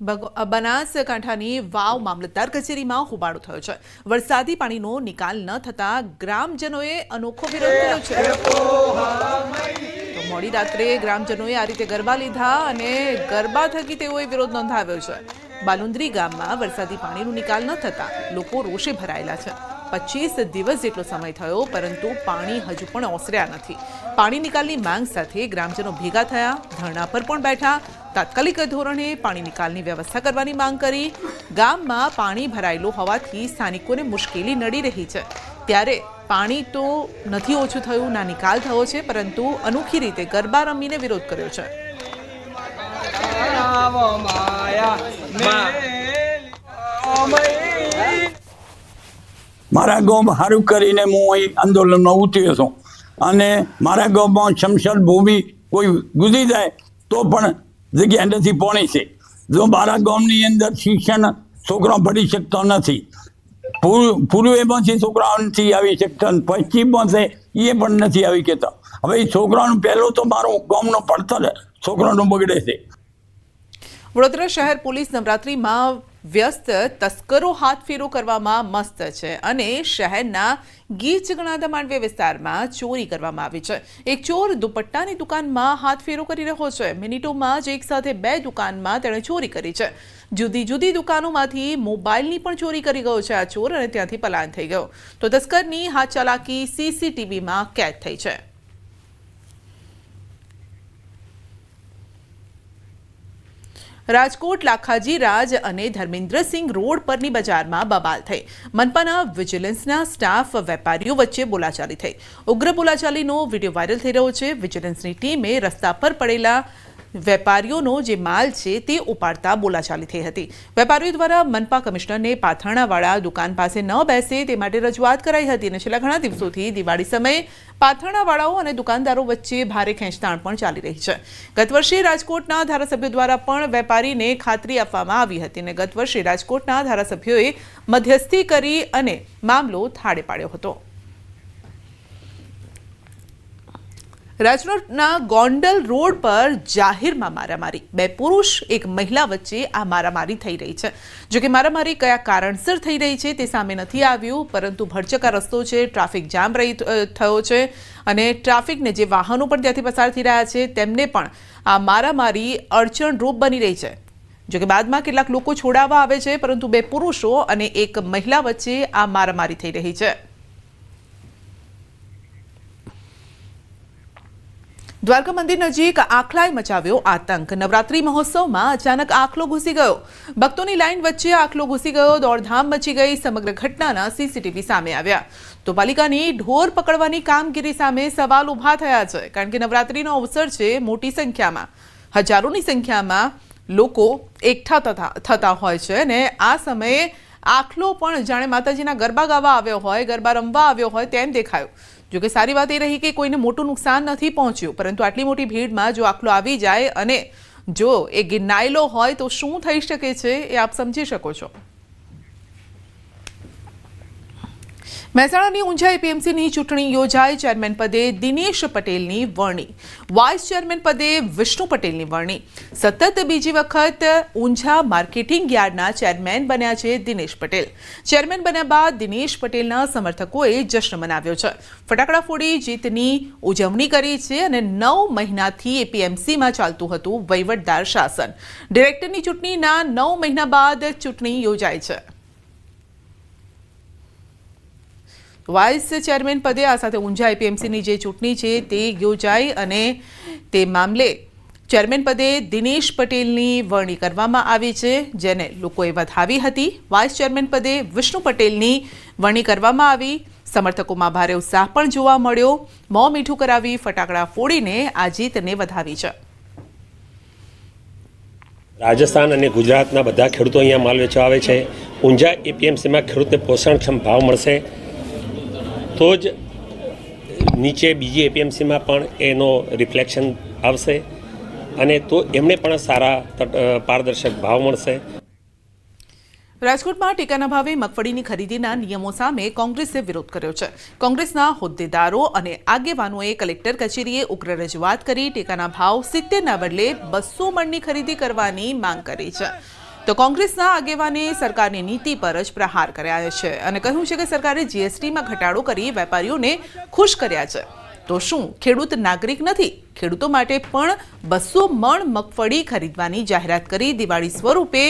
બનાસકાંઠાની વાવ મામલતદાર કચેરીમાં હોબાળો થયો છે। વરસાદી પાણીનો નિકાલ ન થતા ગ્રામજનોએ અનોખો વિરોધ કર્યો છે। તો મોડી રાત્રે ગ્રામજનોએ આ રીતે ગરબા લીધા અને ગરબા થકી તેઓએ વિરોધ નોંધાવ્યો છે। બાલુંદ્રી ગામમાં વરસાદી પાણીનો નિકાલ ન થતા લોકો રોષે ભરાયેલા છે। 25 દિવસ જેટલો સમય થયો પરંતુ પાણી હજુ પણ ઓસર્યા નથી। પાણી નિકાલની માંગ સાથે ગ્રામજનો ભેગા થયા, ધરણા પર પણ બેઠા, તાત્કાલિક ધોરણે પાણી નિકાલની વ્યવસ્થા કરવાની માંગ કરી। ગામમાં પાણી ભરાયેલું હોવાથી સ્થાનિકોને મુશ્કેલી નડી રહી છે। ત્યારે પાણી તો નથી ઓછું થયું, ના નિકાલ થયો છે, પરંતુ અનોખી રીતે ગરબા રમીને વિરોધ કર્યો છે। મારા ગામ હારું કરીને હું અહીં આંદોલનમાં ઉતર્યો છું અને મારા ગામમાં શમશાન ભૂમિ કોઈ ગુજરી જાય તો પણ જગ્યા નથી પોણી છે। જો મારા ગામની અંદર શિક્ષણ છોકરા ભણી શકતો નથી, પૂર્વેમાંથી છોકરાઓ નથી આવી શકતા, પશ્ચિમમાં છે એ પણ નથી આવી શકતા। હવે એ છોકરાનું પહેલું તો મારો ગામનો પડતર છોકરાનું બગડે છે। વડોદરા શહેર પોલીસ નવરાત્રીમાં વ્યસ્ત તસ્કરો હાથફેરો કરવામાં મસ્ત છે અને શહેરના ગીચ ગણાતા માંડવી વિસ્તારમાં ચોરી કરવામાં આવી છે। એક ચોર દુપટ્ટાની દુકાનમાં હાથફેરો કરી રહ્યો છે। મિનિટોમાં જ એક સાથે 2 દુકાનમાં તેણે ચોરી કરી છે। જુદી જુદી દુકાનોમાંથી મોબાઈલની પણ ચોરી કરી ગયો છે આ ચોર અને ત્યાંથી પલાયન થઈ ગયો। તો તસ્કરની હાથ ચાલાકી સીસીટીવીમાં કેદ થઈ છે। રાજકોટ લાખાજી રાજ અને ધર્મેન્દ્રસિંહ રોડ પરની બજારમાં બબાલ થઈ। મનપાના વિજિલન્સના સ્ટાફ વેપારીઓ વચ્ચે બોલાચાલી થઈ। ઉગ્ર બોલાચાલીનો વિડીયો વાયરલ થઈ રહ્યો છે। વિજિલન્સની ટીમે રસ્તા પર પડેલા વેપારીઓનો જે માલ છે તે ઉપાડતા બોલાચાલી થઈ હતી। વેપારીઓ દ્વારા મનપા કમિશનરને પાથરણાવાળા દુકાન પાસે ન બેસે તે માટે રજૂઆત કરાઈ હતી અને છેલ્લા ઘણા દિવસોથી દિવાળી સમયે પાથરણાવાળાઓ અને દુકાનદારો વચ્ચે ભારે ખેંચતાણ પણ ચાલી રહી છે। ગત વર્ષે રાજકોટના ધારાસભ્યો દ્વારા પણ વેપારીને ખાતરી આપવામાં આવી હતી અને ગત વર્ષે રાજકોટના ધારાસભ્યોએ મધ્યસ્થી કરી અને મામલો થાળે પાડ્યો હતો। રાજકોટના ગોંડલ રોડ પર જાહેરમાં મારામારી, 2 પુરુષ 1 મહિલા વચ્ચે આ મારામારી થઈ રહી છે। જો કે મારામારી કયા કારણસર થઈ રહી છે તે સામે નથી આવ્યું, પરંતુ ભરચકા રસ્તો છે, ટ્રાફિક જામ થયો છે અને ટ્રાફિકને જે વાહનો પણ ત્યાંથી પસાર થઈ રહ્યા છે તેમને પણ આ મારામારી અડચણરૂપ બની રહી છે। જો કે બાદમાં કેટલાક લોકો છોડાવવા આવે છે, પરંતુ 2 પુરુષો અને 1 મહિલા વચ્ચે આ મારામારી થઈ રહી છે। દ્વારકા મંદિર નજીક આખલાએ મચાવ્યો આતંક। નવરાત્રી મહોત્સવમાં અચાનક આખલો ઘૂસી ગયો। ભક્તોની લાઈન વચ્ચે આખલો ઘૂસી ગયો, દોડધામ મચી ગઈ। સમગ્ર ઘટનાના સીસીટીવી સામે આવ્યા। તો પાલિકાની ઢોર પકડવાની કામગીરી સામે સવાલ ઊભા થયા છે, કારણ કે નવરાત્રીનો અવસર છે, મોટી સંખ્યામાં હજારોની સંખ્યામાં લોકો એકઠા થતા હોય છે અને આ સમયે આખલો પણ જાણે માતાજીના ગરબા ગાવા આવ્યો હોય, ગરબા રમવા આવ્યો હોય તેમ દેખાયો। જો કે સારી વાત એ રહી કે કોઈને મોટું નુકસાન નથી પહોંચ્યું, પરંતુ આટલી મોટી ભીડમાં જો આખલો આવી જાય અને જો એ ગિનાયેલો હોય તો શું થઈ શકે છે એ આપ સમજી શકો છો। મહેસાણાની ઊંઝા એપીએમસીની ચૂંટણી યોજાઈ। ચેરમેન પદે દિનેશ પટેલની વરણી, વાઇસ ચેરમેન પદે વિષ્ણુ પટેલની વરણી। સતત બીજી વખત ઊંઝા માર્કેટિંગ યાર્ડના ચેરમેન બન્યા છે દિનેશ પટેલ। ચેરમેન બન્યા બાદ દિનેશ પટેલના સમર્થકોએ જશ્ન મનાવ્યો છે, ફટાકડા ફોડી જીતની ઉજવણી કરી છે અને 9 મહિનાથી એપીએમસીમાં ચાલતું હતું વહીવટદાર શાસન। ડિરેક્ટરની ચૂંટણીના 9 મહિના બાદ ચૂંટણી યોજાઈ છે। વાઇસ ચેરમેન પદે આ સાથે ઊંઝા એપીએમસીની જે ચૂંટણી છે તે યોજાઈ અને તે મામલે ચેરમેન પદે દિનેશ પટેલની વરણી કરવામાં આવી છે, જેને લોકોએ વધાવી હતી। વાઇસ ચેરમેન પદે વિષ્ણુ પટેલની વરણી કરવામાં આવી। સમર્થકોમાં ભારે ઉત્સાહ પણ જોવા મળ્યો। મોં મીઠું કરાવી ફટાકડા ફોડીને આ જીતને વધાવી છે। રાજસ્થાન અને ગુજરાતના બધા ખેડૂતો અહીંયા માલ વેચવા આવે છે। ઊંઝા એપીએમસીમાં ખેડૂતને પોષણક્ષમ ભાવ મળશે તો જ નીચે બીજી એપીએમસીમાં પણ એનો રિફ્લેક્શન આવશે અને તો એમને પણ સારા પારદર્શક ભાવ મળશે। રાજકોટમાં ટેકાના ભાવે મગફળીની ખરીદીના નિયમો સામે કોંગ્રેસે વિરોધ કર્યો છે। કોંગ્રેસના હોદ્દેદારો અને આગેવાનોએ કલેક્ટર કચેરીએ ઉગ્ર રજૂઆત કરી ટેકાના ભાવ 70ના બદલે 200 મણની ખરીદી કરવાની માંગ કરી છે। તો કોંગ્રેસના આગેવાને સરકારની નીતિ પર જ પ્રહાર કર્યા છે અને કહ્યું છે કે સરકારે જીએસટીમાં ઘટાડો કરી વેપારીઓને ખુશ કર્યા છે. તો શું ખેડૂત નાગરિક નથી? ખેડૂતો માટે પણ 200 મણ મગફળી ખરીદવાની જાહેરાત કરી દિવાળી સ્વરૂપે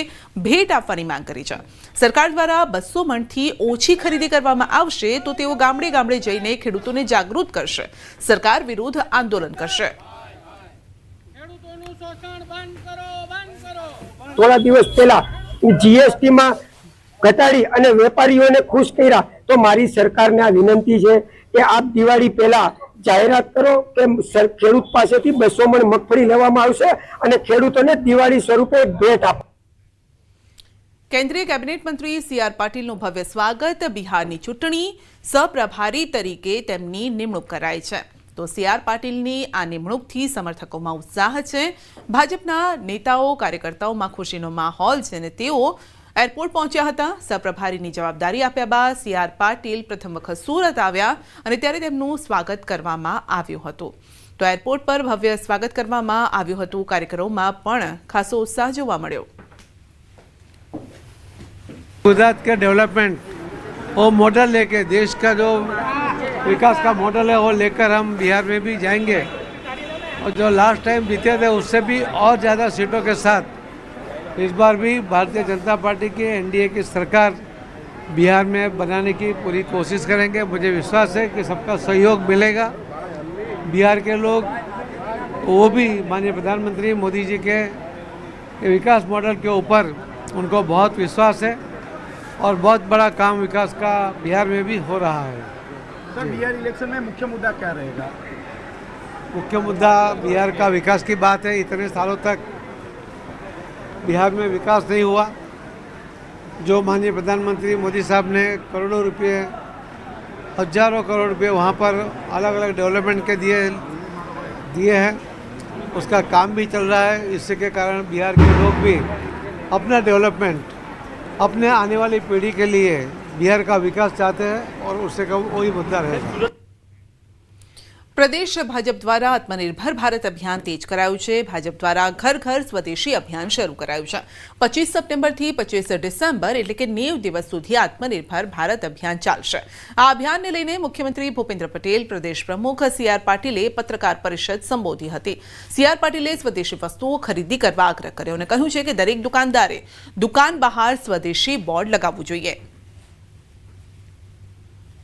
ભેટ આપવાની માંગ કરી છે. સરકાર દ્વારા 200 મણથી ઓછી ખરીદી કરવામાં આવશે તો તેઓ ગામડે ગામડે જઈને ખેડૂતોને જાગૃત કરશે, સરકાર વિરુદ્ધ આંદોલન કરશે. થોડા દિવસ પહેલા જીએસટીમાં ઘટાડી અને વેપારીઓને ખુશ કર્યા. તો મારી સરકારને આ વિનંતી છે કે આપ દિવાળી પહેલા જાહેરાત કરો કે ખેડૂત પાસેથી 200 મણ મગફળી લેવામાં આવશે અને ખેડૂતોને દિવાળી સ્વરૂપે ભેટ આપો. કેન્દ્રીય કેબિનેટ મંત્રી સી.આર. પાટીલનું ભવ્ય સ્વાગત. બિહારની ચૂંટણી સહપ્રભારી તરીકે તેમની નિમણૂક કરાઈ છે. તો સી.આર. પાટીલની આ નિમણૂકથી સમર્થકોમાં ઉત્સાહ છે. ભાજપના નેતાઓ કાર્યકર્તાઓમાં ખુશીનો માહોલ છે અને તેઓ એરપોર્ટ પહોંચ્યા હતા. સહપ્રભારીની જવાબદારી આપ્યા બાદ સી.આર. પાટીલ પ્રથમ વખત સુરત આવ્યા અને ત્યારે તેમનું સ્વાગત કરવામાં આવ્યું હતું. તો એરપોર્ટ પર ભવ્ય સ્વાગત કરવામાં આવ્યું હતું. કાર્યકરોમાં પણ ખાસો ઉત્સાહ જોવા મળ્યો. गुजरात के डेवलपमेंट वो मॉडल लेके देश का जो विकास का मॉडल है वो लेकर हम बिहार में भी जाएंगे और जो लास्ट टाइम जीते थे उससे भी और ज़्यादा सीटों के साथ इस बार भी भारतीय जनता पार्टी की एनडीए की सरकार बिहार में बनाने की पूरी कोशिश करेंगे. मुझे विश्वास है कि सबका सहयोग मिलेगा. बिहार के लोग वो भी माननीय प्रधानमंत्री मोदी जी के विकास मॉडल के ऊपर उनको बहुत विश्वास है और बहुत बड़ा काम विकास का बिहार में भी हो रहा है. सर, बिहार इलेक्शन में मुख्य मुद्दा क्या रहेगा? मुख्य मुद्दा बिहार का विकास की बात है. इतने सालों तक बिहार में विकास नहीं हुआ. जो माननीय प्रधानमंत्री मोदी साहब ने करोड़ों रुपए, हजारों करोड़ रुपए वहाँ पर अलग अलग डेवलपमेंट के दिए हैं, उसका काम भी चल रहा है. इसके कारण बिहार के लोग भी अपना डेवलपमेंट, अपने आने वाली पीढ़ी के लिए बिहार का विकास चाहते हैं और उससे कम वही मुद्दा रहेगा. પ્રદેશ ભાજપ દ્વારા આત્મનિર્ભર ભારત અભિયાન તેજ કરાયું છે. ભાજપ દ્વારા ઘર ઘર સ્વદેશી અભિયાન શરૂ કરાયું છે. 25 સપ્ટેમ્બરથી 25 ડિસેમ્બર એટલે કે 90 દિવસ સુધી આત્મનિર્ભર ભારત અભિયાન ચાલશે. આ અભિયાનને લઈને મુખ્યમંત્રી ભૂપેન્દ્ર પટેલ, પ્રદેશ પ્રમુખ સી.આર. પાટીલે પત્રકાર પરિષદ સંબોધી હતી. સી.આર. પાટીલે સ્વદેશી વસ્તુઓ ખરીદી કરવા આગ્રહ કર્યો અને કહ્યું છે કે દરેક દુકાનદારે દુકાન બહાર સ્વદેશી બોર્ડ લગાવવું જોઈએ.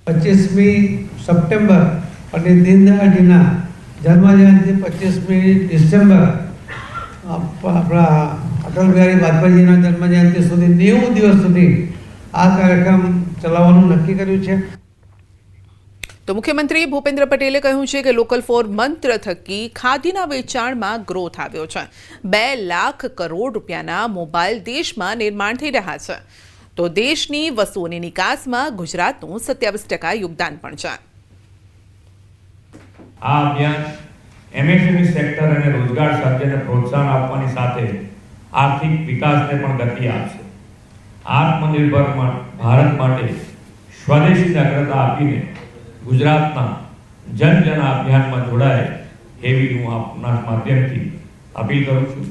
25મી સપ્ટેમ્બર पंडित दीनदयाल जीना जन्मजयंती 25મી ડિસેમ્બર अपना अटल बिहारी वाजपेयी जीना जन्मजयंती सुधी 90 દિવસ સુધી આ કાર્યક્રમ ચલાવવાનું નક્કી કર્યું છે. તો મુખ્યમંત્રી ભૂપેન્દ્ર પટેલે કહ્યું છે કે લોકલ ફોર મંત્ર થકી ખાદીના વેચાણમાં ગ્રોથ આવ્યો છે. 2 લાખ કરોડ રૂપિયાના મોબાઈલ દેશમાં નિર્માણ થઈ રહ્યા છે. તો દેશની વસ્તુઓની નિકાસમાં ગુજરાતનું 27% યોગદાન પણ છે. આ અભિયાન એમએસએમઈ સેક્ટર અને રોજગાર સર્જનને પ્રોત્સાહન આપવાની સાથે આર્થિક વિકાસને પણ ગતિ આપશે. આત્મનિર્ભર ભારત માટે સ્વદેશી અગ્રતા આપીને ગુજરાતના જન જન અભિયાનમાં જોડાય એવી હું આપના માધ્યમથી અપીલ કરું છું.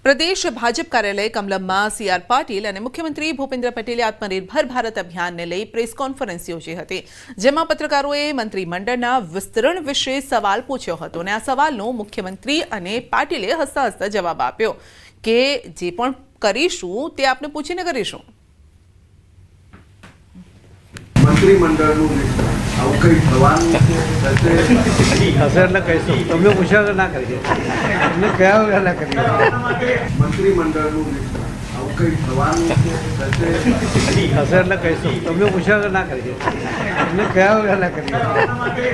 પ્રદેશ ભાજપ કાર્યાલય કમલમમાં સી.આર. પાટીલ અને મુખ્યમંત્રી ભૂપેન્દ્ર પટેલે આત્મનિર્ભર ભારત અભિયાનને લઈ પ્રેસ કોન્ફરન્સ યોજી હતી, જેમાં પત્રકારોએ મંત્રીમંડળના વિસ્તરણ વિશે સવાલ પૂછ્યો હતો અને આ સવાલનો મુખ્યમંત્રી અને પાટીલે હસતા હસતા જવાબ આપ્યો કે જે પણ કરીશું તે આપને પૂછીને કરીશું. મંત્રીમંડળનું આવું કંઈ થવાનું હશે એટલે કહીશું. તમને પૂછ્યા ના કરીએ, તમને કયા વગર ના કરીએ. મંત્રીમંડળનું આવું કંઈ થવાનું હશે એટલે કહીશું. તમને પૂછ્યા વગર ના કરીએ, તમને કયા વગર ના કરીએ.